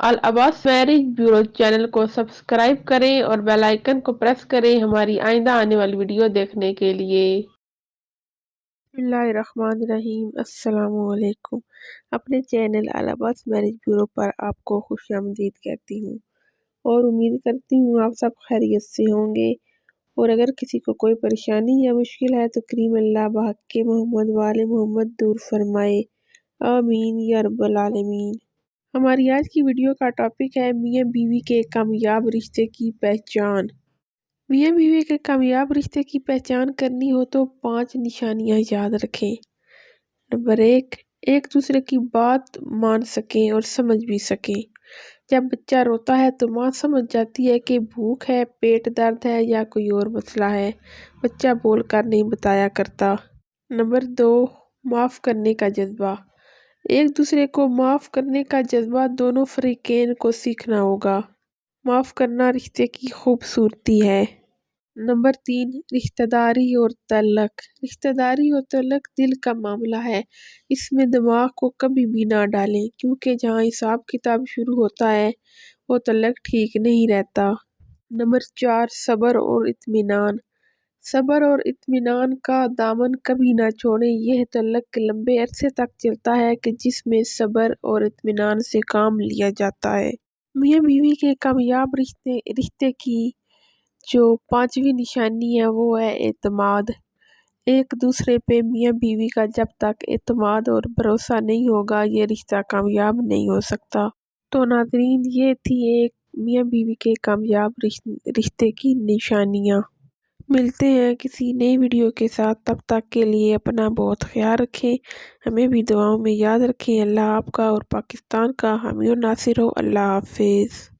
अल Abbas marriage bureau channel को subscribe करें और बेल आइकन को प्रेस करें हमारी आइंदा आने वाली वीडियो देखने के लिए। बिस्मिल्लाहिर्रहमानिर्रहीम। अस्सलामुअलैकुम। अपने चैनल अल अब्बास मैरिज ब्यूरो पर आपको खुशामदीद कहती हूँ और उम्मीद करती हूँ आप सब खैरियत से होंगे। और अगर किसी को कोई परेशानी या मुश्किल है तो करीम अल्लाह बहक़ मोहम्मद वाले मोहम्मद दूर फरमाए, आमीन या रब्बल आलमीन। हमारी आज की वीडियो का टॉपिक है मियाँ बीवी के कामयाब रिश्ते की पहचान। मियाँ बीवी के कामयाब रिश्ते की पहचान करनी हो तो 5 निशानियाँ याद रखें। नंबर 1, एक दूसरे की बात मान सकें और समझ भी सकें। जब बच्चा रोता है तो माँ समझ जाती है कि भूख है, पेट दर्द है या कोई और मसला है। बच्चा बोलकर नहीं बताया करता। नंबर 2, माफ़ करने का जज्बा। एक दूसरे को माफ़ करने का जज्बा दोनों फरीकैन को सीखना होगा। माफ़ करना रिश्ते की खूबसूरती है। नंबर 3, रिश्तेदारी और तल्लक। रिश्तेदारी और तल्लक दिल का मामला है, इसमें दिमाग को कभी भी ना डालें क्योंकि जहाँ हिसाब किताब शुरू होता है वो तल्लक ठीक नहीं रहता। नंबर 4, सब्र और इत्मीनान। सब्र और इत्मीनान का दामन कभी ना छोड़ें। यह तल्लक लंबे अरसे तक चलता है कि जिसमें सब्र और इत्मीनान से काम लिया जाता है। मियाँ बीवी के कामयाब रिश्ते रिश्ते की जो 5वीं निशानी है वो है एतमाद। एक दूसरे पे मियाँ बीवी का जब तक एतमाद और भरोसा नहीं होगा ये रिश्ता कामयाब नहीं हो सकता। तो नाज़रीन, ये थी एक मियाँ बीवी के कामयाब रिश्ते की निशानियाँ। मिलते हैं किसी नई वीडियो के साथ, तब तक के लिए अपना बहुत ख्याल रखें, हमें भी दुआओं में याद रखें। अल्लाह आपका और पाकिस्तान का हामी और नासिर हो। अल्लाह हाफिज़।